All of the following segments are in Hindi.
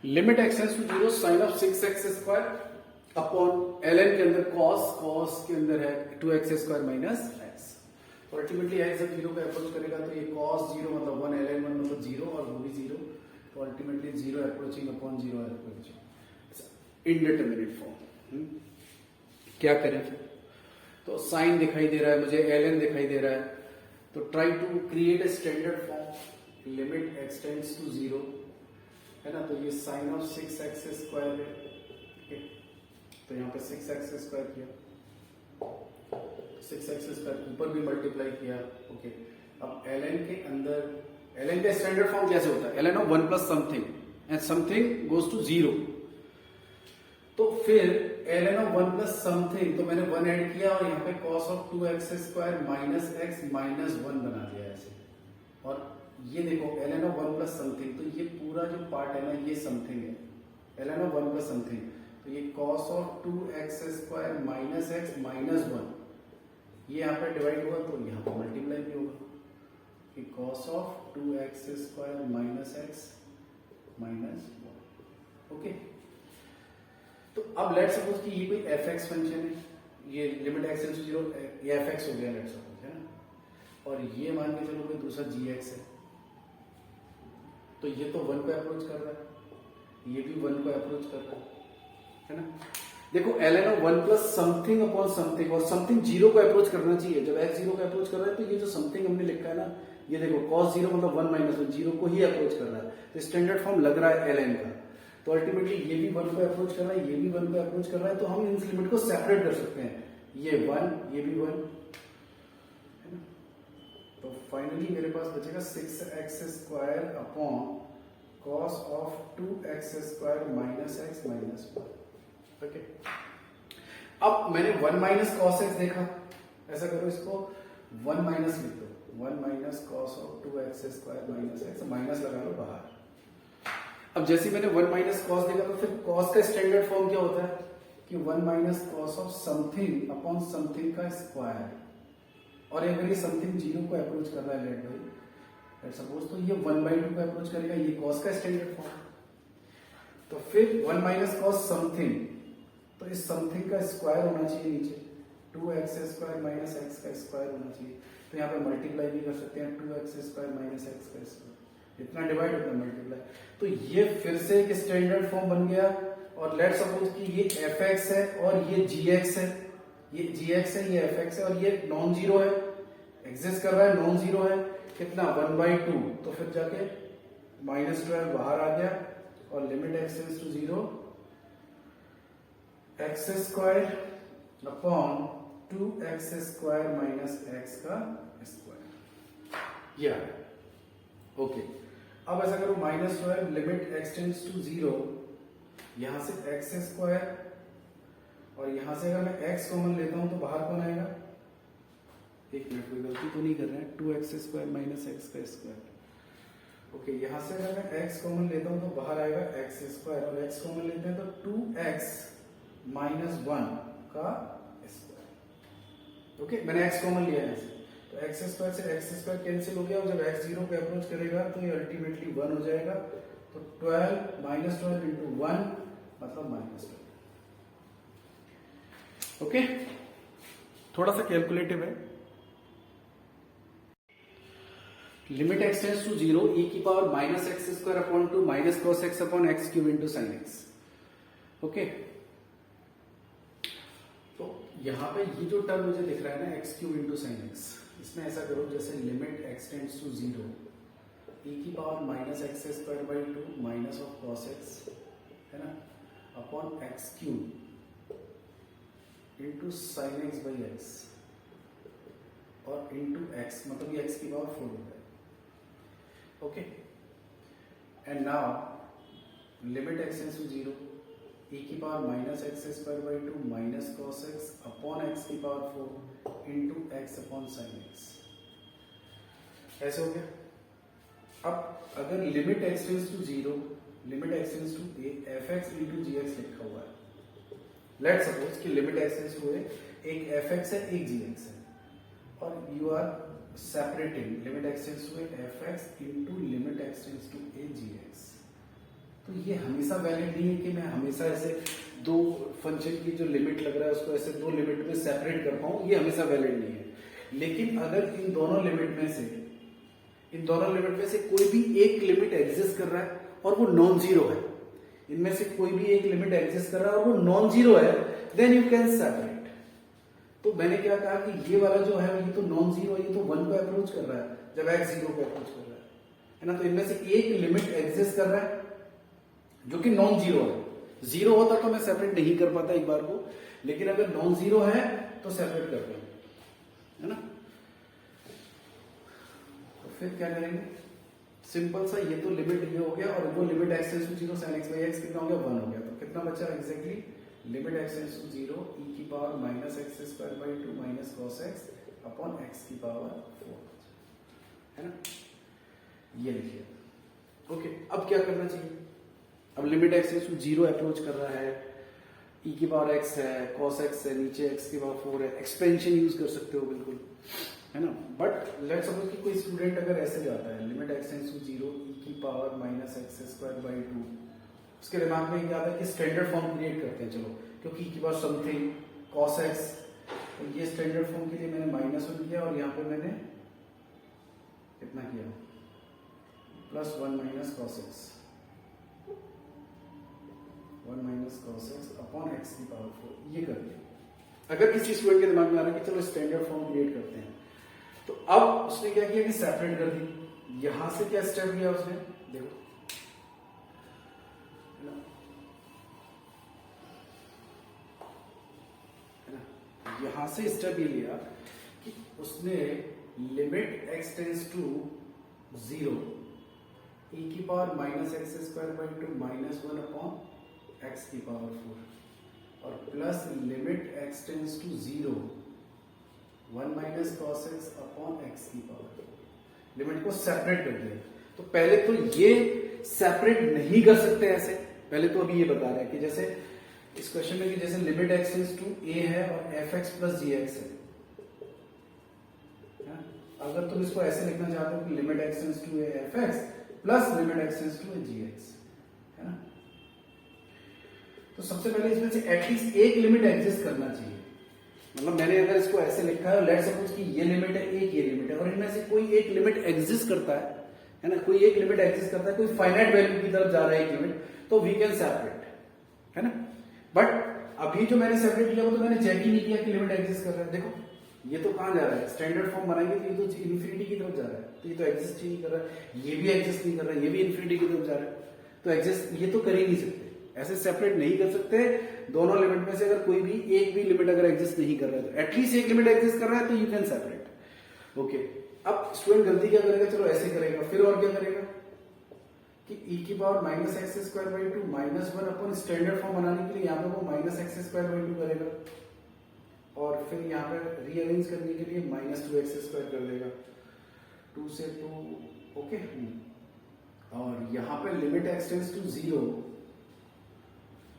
Limit x tends to zero sine of 6x² upon ln के अंदर cos के अंदर है 2x² माइनस एक्स। तो अल्टीमेटली एक्स जब जीरो को अप्रोच करेगा तो ये cos जीरो मतलब 1 ln 1 मतलब जीरो और वो भी जीरो, तो ultimately zero approaching upon zero approaching indeterminate form. क्या करें फिर? तो साइन दिखाई दे रहा है मुझे, ln दिखाई दे रहा है, तो try to create a standard form. Limit x tends to zero है ना, तो ये साइन ऑफ 6x² है, ठीक है। तो यहाँ पे 6x² किया, 6x² ऊपर भी मल्टीप्लाई किया, ओके। अब ln के अंदर ln का स्टैंडर्ड फॉर्म कैसे होता है? ln of 1 plus something and something goes to zero. तो फिर ln ऑफ 1 प्लस समथिंग, तो मैंने 1 ऐड किया और यहाँ पे cos of 2x² minus x minus 1 बना दिया ऐसे। और ये देखो ln ऑफ 1 प्लस समथिंग, तो ये पूरा जो पार्ट है ना ये समथिंग है, ln ऑफ 1 प्लस समथिंग, तो ये cos of 2x² minus x minus 1, ये यहाँ पे डिवाइड हुआ तो यहाँ पे मल्टीप्लाई भी होगा कि cos of 2x² minus x minus 1, okay. तो अब लेट सपोज कि ये कोई fx फंक्शन है, ये limit x tends to zero ये fx हो गया लेट सपोज, है ना, और ये मान के चलो कोई दूसरा gx है, तो ये तो 1 को अप्रोच कर रहा है, ये भी 1 को अप्रोच कर रहा है ना। देखो ln of 1 plus something upon something, और समथिंग जीरो को अप्रोच करना चाहिए। जब x जीरो को अप्रोच कर रहा है तो ये जो समथिंग हमने लिखा है ना, ये देखो cos जीरो मतलब 1 माइनस 1 जीरो को ही अप्रोच कर रहा है, तो स्टैंडर्ड फॉर्म लग रहा है ln का। तो अल्टीमेटली ये भी 1 को अप्रोच कर रहा है, ये भी 1 को अप्रोच कर रहा है, तो हम इस लिमिट को सेपरेट कर सकते हैं, ये 1 ये भी 1 है ना। तो फाइनली मेरे पास बचेगा 6x² upon cos of 2x² minus x minus 1, okay. अब मैंने 1 माइनस cos x देखा, ऐसा करो इसको 1 माइनस लिख दो, 1 minus cos of 2x² minus x, minus लगा लो बाहर। अब जैसे मैंने 1 माइनस cos देखा तो फिर cos का स्टैंडर्ड फॉर्म क्या होता है कि 1 minus cos of something upon something का स्क्वायर, और अगर ये समथिंग जीरो को अप्रोच कर रहा है लेट सपोज, तो ये 1/2 को अप्रोच करेगा, ये cos का स्टैंडर्ड फॉर्म। तो फिर 1 माइनस cos समथिंग, तो इस समथिंग का स्क्वायर होना चाहिए नीचे, 2x² माइनस एक्स का स्क्वायर होना चाहिए, तो यहाँ पे मल्टीप्लाई भी कर सकते हैं, 2x² माइनस एक्स का स्क्वायर, इतना डिवाइड होता है मल्टीप्लाई, तो ये फिर से एक स्टैंडर्ड फॉर्म बन गया। और लेट सपोज कि ये fx है और ये gx है, ये gx है ये fx है, और ये नॉन जीरो है, एग्जिस्ट कर रहा है, नॉन जीरो है, कितना 1/2, तो फिर जाके -12 बाहर आ गया, और limit x tends to zero x² upon 2x² minus x का स्क्वायर, ये आ गया, ओके। अब ऐसा करो -12 limit x tends to zero, यहां से x² और यहां से अगर मैं x कॉमन लेता हूं तो बाहर कौन आएगा? एक मिनट, कोई गलती तो नहीं कर रहे हैं, 2x² माइनस एक्स का स्क्वायर, ओके। यहां से अगर मैं x कॉमन लेता हूं तो बाहर आएगा x², और x कॉमन लेते हैं तो 2x माइनस 1 का स्क्वायर, ओके। मैंने x कॉमन लिया है ऐसे, तो x² से x² कैंसिल हो गया, और जब x जीरो पे अप्रोच करेगा तो ये अल्टीमेटली 1 हो जाएगा, तो 12 माइनस 12 इंटू 1 मतलब -12, ओके। थोड़ा सा कैलकुलेटिव है। Limit x tends to zero e की power -x² upon 2 minus cos x upon x³ into sin x, okay. तो यहाँ पे ये जो टर्म मुझे दिख रहा है ना x³ इंटू sin x, इसमें ऐसा करो जैसे limit x tends to zero e की power -x²/2 minus of cos x है ना upon x³ into sin x by x, और इंटू x मतलब ये x की पावर 4 होता है, okay. And now limit x tends to zero e की power -x²/2 minus cos x upon x की power 4 into x upon sin x, ऐसे हो गया। अब अगर limit x tends to zero, limit x tends to a fx into gx लिखा हुआ है, लेट सपोज कि limit x tends to a, एक fx है एक gx है, और you are separating limit x tends to a fx into limit x tends to a gx, तो ये हमेशा वैलिड नहीं है कि मैं हमेशा ऐसे दो फंक्शन की जो लिमिट लग रहा है उसको ऐसे दो लिमिट में सेपरेट कर पाऊं, ये हमेशा वैलिड नहीं है। लेकिन अगर इन दोनों लिमिट में से कोई भी एक लिमिट एग्जिस्ट कर रहा है और वो नॉन जीरो है, इनमें से कोई भी एक लिमिट एग्जिस्ट कर रहा है और वो नॉन जीरो है, देन यू कैन सेपरेट। तो मैंने क्या कहा कि ये वाला जो है ये तो नॉन जीरो है, ये तो 1 को अप्रोच कर रहा है जब x 0 को अप्रोच कर रहा है ना। तो इनमें से एक लिमिट एग्जिस्ट कर रहा है जो कि नॉन जीरो है। जीरो होता तो मैं सेपरेट नहीं कर पाता एक बार को, लेकिन अगर नॉन जीरो है तो सेपरेट कर पाऊंगा, है ना। तो फिर क्या करेंगे, सिंपल सा, ये तो लिमिट ये हो गया और वो limit x tends to 0 sin x by x कितना हो गया 1 हो गया। तो कितना बचा exactly, limit x tends to 0 e की power minus x square by 2 minus cos x upon x की पावर 4, है ना। ये लिखिए। ओके, अब क्या करना चाहिए, अब limit x tends to 0 approach कर रहा है, e की पावर x है, cos x है, नीचे x की पावर 4 है, एक्सपेंशन यूज कर सकते हो बिल्कुल, है ना। बट लेट्स सपोज कि कोई स्टूडेंट अगर ऐसे जाता है, limit x tends to 0 e की power minus x square by 2, उसके दिमाग में क्या आता है कि स्टैंडर्ड फॉर्म क्रिएट करते हैं, चलो क्योंकि e की पावर समथिंग cos x, तो ये स्टैंडर्ड फॉर्म के लिए मैंने -1 किया और यहाँ पे मैंने कितना किया, +1 minus cos x, 1 minus cos x upon x की पावर 4, ये कर दिया। अगर किसी स्टूडेंट के दिमाग में आ रहा है कि चलो स्टैंडर्ड फॉर्म क्रिएट करते हैं, तो अब उसने क्या किया कि सेपरेट कर दी। यहां से क्या स्टेप लिया उसने, देखो, है ना, यहां से स्टेप ये लिया कि उसने limit x tends to 0 e की power minus x square by 2 -1 upon x की पावर 4 और plus limit x tends to 0 1 minus cos x upon x की पावर 4, लिमिट को सेपरेट कर दिया। तो पहले तो ये सेपरेट नहीं कर सकते ऐसे, पहले तो अभी ये बता रहे हैं कि जैसे इस क्वेश्चन में कि जैसे limit x tends to a है और fx प्लस gx है, अगर तुम इसको ऐसे लिखना चाहते हो कि limit x tends to a fx plus limit x tends to a gx, है ना। तो सबसे पहले इसमें से एटलीस्ट एक लिमिट एग्जिस्ट करना चाहिए। मतलब मैंने अगर इसको ऐसे लिखा है, लेट्स सपोज कि ये लिमिट है, एक ये लिमिट है, और इनमें से कोई एक लिमिट एग्जिस्ट करता है ना, कोई एक लिमिट एग्जिस्ट करता है, कोई फाइनाइट वैल्यू की तरफ जा रहा है एक लिमिट, तो वी कैन सेपरेट, है ना। बट अभी जो मैंने सेपरेट किया वो तो मैंने चेक ही नहीं किया कि लिमिट एग्जिस्ट कर रहा है। देखो ये तो कहां जा रहा है, स्टैंडर्ड फॉर्म बनाएंगे तो ये तो इन्फिनिटी की तरफ जा रहा है, तो ये तो एग्जिस्ट ही नहीं कर रहा है, ये भी एग्जिस्ट नहीं कर रहा है, ये भी इन्फिनिटी की तरफ जा रहा है, तो एग्जिस्ट ये तो कर ही नहीं सकते, ऐसे सेपरेट नहीं कर सकते। दोनों लिमिट में से अगर कोई भी एक भी लिमिट अगर एग्जिस्ट नहीं कर रहा है, तो एटलीस्ट एक लिमिट एग्जिस्ट कर रहा है, तो यू कैन सेपरेट। ओके, अब स्टूडेंट गलती क्या करेगा, चलो ऐसे करेगा, फिर और क्या करेगा कि e की power minus x square by 2 -1 upon standard form बनाने के लिए यहाँ पे वो माइनस एक्स स्क्वायर बाई 2 करेगा और फिर यहाँ पे रीअरेंज करने के लिए -2x स्क्वायर कर देगा, 2 से 2, ओके। और यहाँ पे लिमिट x टेंड्स टू 0,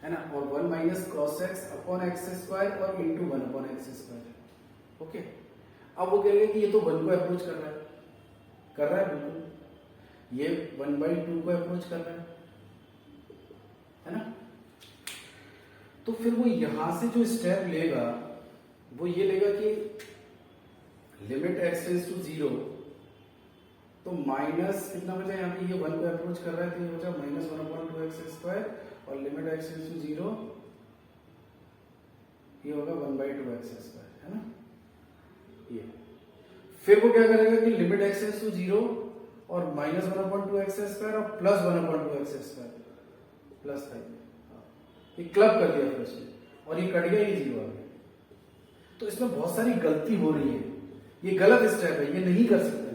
है ना, और 1 minus cos x upon x square और into 1 upon x square, okay. अब वो कहेंगे कि ये तो 1 को अप्रोच कर रहा है बिल्कुल, ये 1/2 को अप्रोच कर रहा है ना। तो फिर वो यहां से जो स्टेप लेगा वो ये लेगा कि लिमिट x टेंड्स टू 0, तो माइनस कितना बचा यहाँ पे, ये 1 को अप्रोच कर रहा है, तो ये बचा -1 अपॉन 2x स्क्वायर और लिमिट x टेंड्स टू 0, ये होगा 1/2x स्क्वायर, है ना। ये फिर वो क्या करेगा कि लिमिट x टेंड्स टू 0 और -1 अपॉन 2x स्क्वायर और +1 अपॉन 2x स्क्वायर प्लस 5, ये क्लब कर दिया फिर उसने और ये कट गया, ये 0 आ गया। तो इसमें बहुत सारी गलती हो रही है, ये गलत स्टेप है, ये नहीं कर सकते।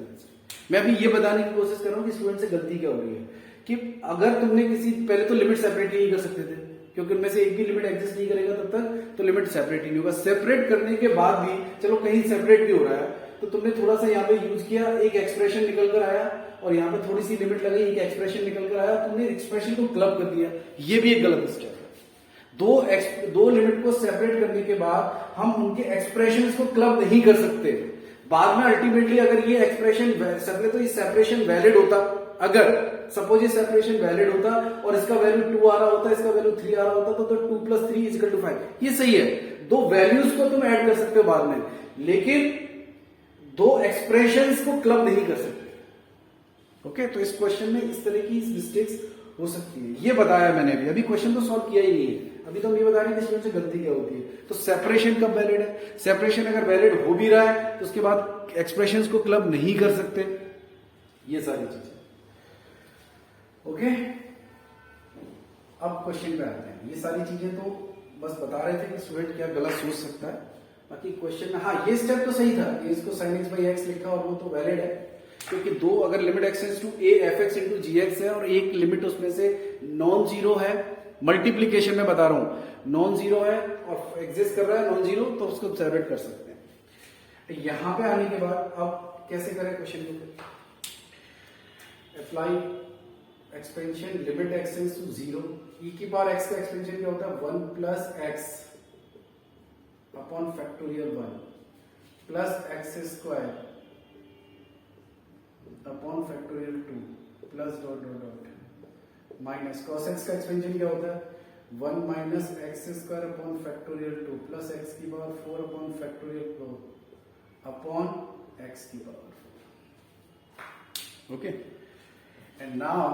मैं अभी ये बताने की कोशिश कर रहा हूँ कि स्टूडेंट से गलती क्या हो रही है कि अगर तुमने किसी, पहले तो लिमिट सेपरेट ही नहीं कर सकते थे क्योंकि उनमें से एक भी लिमिट एग्जिस्ट नहीं करेगा तब तक, तो लिमिट सेपरेट ही नहीं होगा। सेपरेट करने के बाद भी चलो कहीं सेपरेट भी हो रहा है, तो तुमने थोड़ा सा यहाँ पे यूज किया, एक एक्सप्रेशन निकल कर आया और यहाँ पे थोड़ी सी लिमिट लगाई, एक एक्सप्रेशन निकल कर आया, तुमने एक्सप्रेशन को क्लब कर दिया, ये भी एक गलत स्टेप है। दो लिमिट को सेपरेट करने के बाद हम उनके एक्सप्रेशन को क्लब नहीं कर सकते। बाद में अल्टीमेटली अगर ये एक्सप्रेशन, पहले तो ये सेपरेशन वैलिड होता अगर सपोज ये सेपरेशन वैलिड होता और इसका वैल्यू 2 आ रहा होता, इसका वैल्यू 3 आ रहा होता, तो 2 + 3 = 5, ये सही है। दो वैल्यूज को तुम ऐड कर सकते हो बाद में, लेकिन दो एक्सप्रेशंस को क्लब नहीं कर सकते। ओके, तो इस क्वेश्चन में इस तरह की मिस्टेक्स हो सकती है, ये बताया मैंने अभी क्वेश्चन तो सॉल्व किया ही नहीं है, अभी तो हम ये बता रहे हैं कि इसमें से गलती क्या होती है। तो सेपरेशन कब वैलिड है? सेपरेशन अगर वैलिड हो भी रहा है तो उसके बाद एक्सप्रेशंस को क्लब नहीं कर सकते, ये सारी चीजें। ओके, अब क्वेश्चन पे आते हैं। ये सारी चीजें तो बस बता रहे थे कि स्टूडेंट क्या गलत सोच सकता है, बाकी क्वेश्चन में हाँ ये स्टेप तो सही था कि इसको sin x/x लिखा और वो तो वैलिड है, क्योंकि दो अगर limit x tends to a f(x) * gx है और एक लिमिट उसमें से नॉन जीरो है, मल्टीप्लीकेशन में बता रहा हूं, नॉन जीरो है और एग्जिस्ट कर रहा है नॉन जीरो, तो उसको सेपरेट कर सकते हैं। यहां पे आने के बाद अब कैसे करें क्वेश्चन को? Apply expansion limit x tends to 0, e⁻x का एक्सपेंशन क्या होता है? 1 + x upon factorial 1 plus x² upon factorial 2 plus dot dot dot minus cos x का एक्सपेंशन क्या होता है? 1 - x² upon factorial 2 plus x⁴ upon factorial 4 upon x⁴। Okay, and now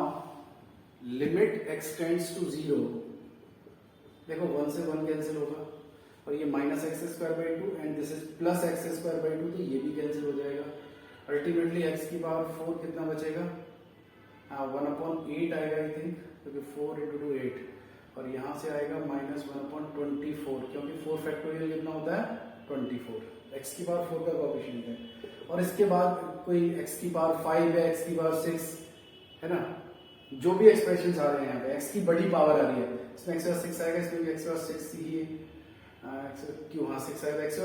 limit x tends to 0, देखो 1 से 1 कैंसिल होगा और ये -x²/2 and this is plus x²/2, तो ये भी कैंसिल हो जाएगा। अल्टीमेटली x⁴ कितना बचेगा? हाँ 1/8 आएगा आई थिंक, क्योंकि 4 × 2 8, और यहां से आएगा -1/24, क्योंकि 4 फैक्टोरियल कितना होता है? 24, x⁴ का कोएफिशिएंट है। और इसके बाद कोई x⁵ है, x⁵ है ना, जो भी एक्सप्रेशन आ रहे हैं यहाँ पे x की बड़ी पावर आ रही है, इसमें x⁵ आएगा, इसमें भी x⁵ ही क्यों? हाँ 6 आएगा, x⁵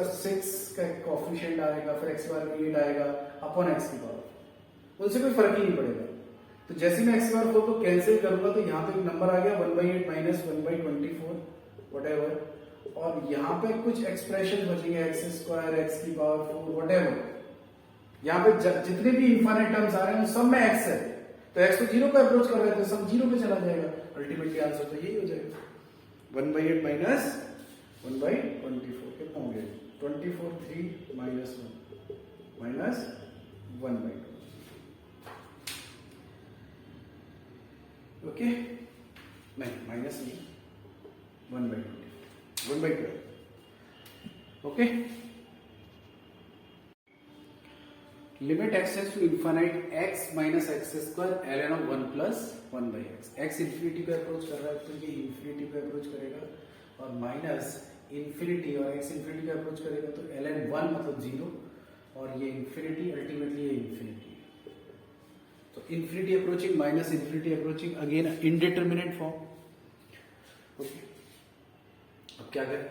का कोएफिशिएंट आएगा, फिर x⁴ आएगा अपॉन x⁴, उनसे कोई फर्क ही नहीं पड़ेगा। तो जैसे मैं x⁴ को कैंसिल करूंगा तो यहाँ पे एक नंबर आ गया 1/8 माइनस 1/24 व्हाटएवर, और यहाँ पे कुछ एक्सप्रेशन बचेंगे x², x⁴ व्हाटएवर। यहाँ पे जितने भी इनफाइनाइट टर्म्स आ रहे हैं सब में x है, तो x तो 0 को अप्रोच कर रहे हैं तो सब 0 पे चला जाएगा। अल्टीमेटली आंसर तो यही हो जाएगा 1/8 माइनस 1/24 कितना हो गया? 24 3 - 1 माइनस 1/2। ओके, नहीं माइनस नहीं, 1/24 1/12। Okay, limit x tends to infinite x - x² ln of 1 + 1/x। x infinity पे अप्रोच कर रहा है तो ये इंफिनिटी पे अप्रोच करेगा, और माइनस इंफिनिटी और x इंफिनिटी पे अप्रोच करेगा तो ln 1 मतलब 0, और ये इंफिनिटी अल्टीमेटली ये इंफिनिटी। तो infinity approaching minus infinity approaching, again indeterminate form. Okay, अब क्या करें?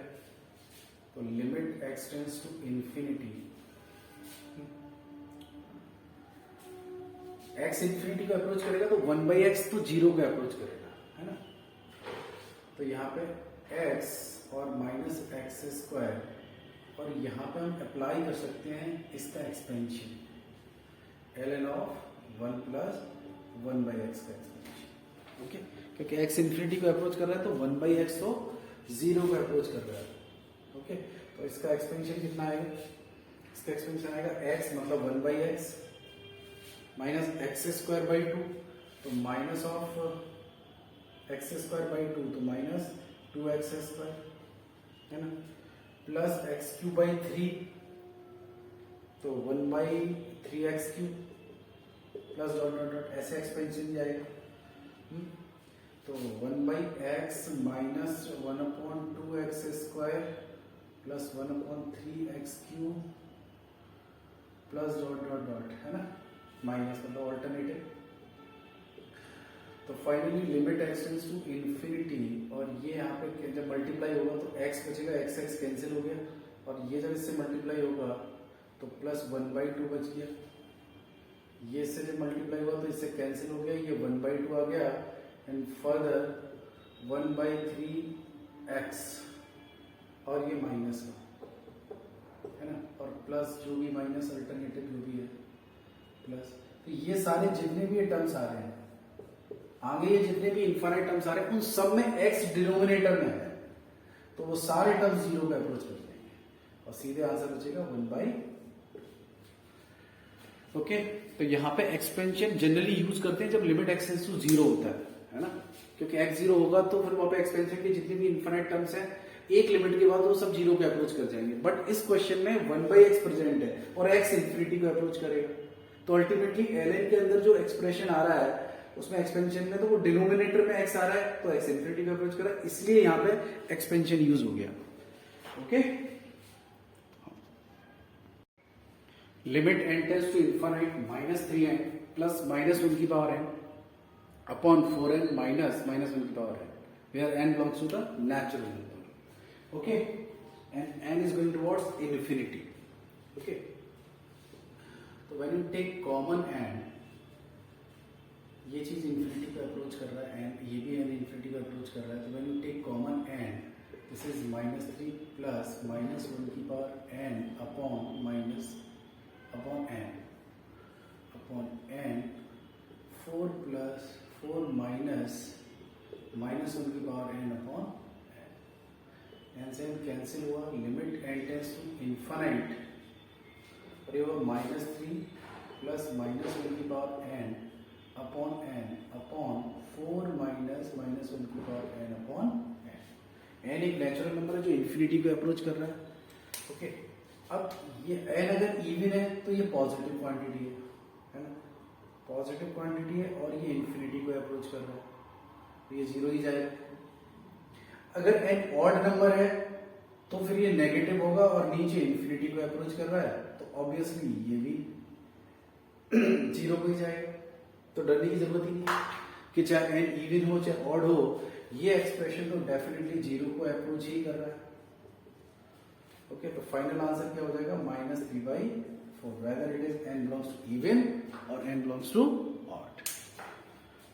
तो limit x tends to infinity, x infinity को अप्रोच करेगा तो 1/x तो 0 पे अप्रोच करेगा, है ना। तो यहाँ पे x और -x², और यहाँ पे हम अप्लाई कर सकते हैं इसका एक्सपेंशन ln of 1 + 1/x का एक्सपेंशन। ओके, क्योंकि x इंफिनिटी को अप्रोच कर रहा है तो 1/x तो 0 पे अप्रोच कर रहा है। ओके, तो इसका एक्सपेंशन कितना आएगा? इसका एक्सपेंशन आएगा x मतलब 1/x माइनस x²/2, तो माइनस ऑफ x²/2 तो माइनस 2x², है ना, प्लस x³ तो 1/3x³ plus dot dot dot, ऐसे एक्सपेंशन जाएगा। तो 1/x minus 1/2x² plus 1/3x³ plus dot dot dot, है ना, माइनस मतलब ऑल्टरनेटिव। तो finally limit x tends to infinity, और ये यहाँ पे जब मल्टीप्लाई होगा तो x बचेगा, x कैंसिल हो गया, और ये जब इससे मल्टीप्लाई होगा तो प्लस 1/2 बच गया, ये इससे जब मल्टीप्लाई हुआ तो इससे कैंसिल हो गया, ये 1/2 आ गया, एंड फर्दर 1/3x और ये माइनस है ना, और प्लस जो भी माइनस अल्टरनेटिव जो भी है प्लस। तो ये सारे जितने भी टर्म्स आ रहे हैं आगे ये जितने भी इनफाइनाइट टर्म्स आ रहे हैं उन सब में x डिनोमिनेटर में है, तो वो सारे टर्म्स 0 पे अप्रोच कर जाएंगे और सीधे आंसर बचेगा 1/। ओके, तो यहाँ पे एक्सपेंशन जनरली यूज करते हैं जब लिमिट x टेंड्स टू 0 होता है ना, क्योंकि x 0 होगा तो फिर वहां पे एक्सपेंशन के जितने भी इनफाइनाइट टर्म्स हैं एक लिमिट के बाद वो सब 0 पे अप्रोच कर जाएंगे। बट इस क्वेश्चन में 1/x प्रेजेंट है और x इंफिनिटी को अप्रोच करेगा, तो अल्टीमेटली ln के अंदर जो एक्सप्रेशन आ रहा है उसमें एक्सपेंशन में तो वो डिनोमिनेटर में x आ रहा है तो x इंफिनिटी को अप्रोच कर रहा है, इसलिए यहाँ पे एक्सपेंशन यूज हो गया। Okay, limit n tends to infinite -3n plus -1 की power n upon 4n minus -1 की power n, where n belongs to the natural number. Okay, and n is going towards infinity. Okay, तो when you take common n, ये चीज इंफिनिटी को अप्रोच कर रहा है, n ये भी n इंफिनिटी को अप्रोच कर रहा है, तो when you take common n, this is -3 plus -1 की power n upon n 4 plus 4 minus -1 की पावर n अपॉन n से n कैंसिल हुआ, limit n tends to infinite और ये हुआ -3 प्लस -1 की पावर n अपॉन 4 माइनस -1 की पावर n अपॉन n एक नेचुरल नंबर है जो इन्फिनिटी को अप्रोच कर रहा है। ओके, अब ये n अगर इवन है तो ये पॉजिटिव क्वांटिटी है ना, पॉजिटिव क्वांटिटी है और ये इन्फिनिटी को अप्रोच कर रहा है, तो ये 0 ही जाएगा। अगर n ऑड नंबर है तो फिर ये नेगेटिव होगा और नीचे इन्फिनिटी को अप्रोच कर रहा है, तो ऑब्वियसली ये भी 0 को ही जाएगा। तो डरने की जरूरत ही नहीं कि चाहे n इवन हो चाहे ऑड हो, ये एक्सप्रेशन तो डेफिनेटली 0 को अप्रोच ही कर रहा है। ओके, तो फाइनल आंसर क्या हो जाएगा -3/4, whether it is n belongs to even or n belongs to odd.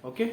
Okay.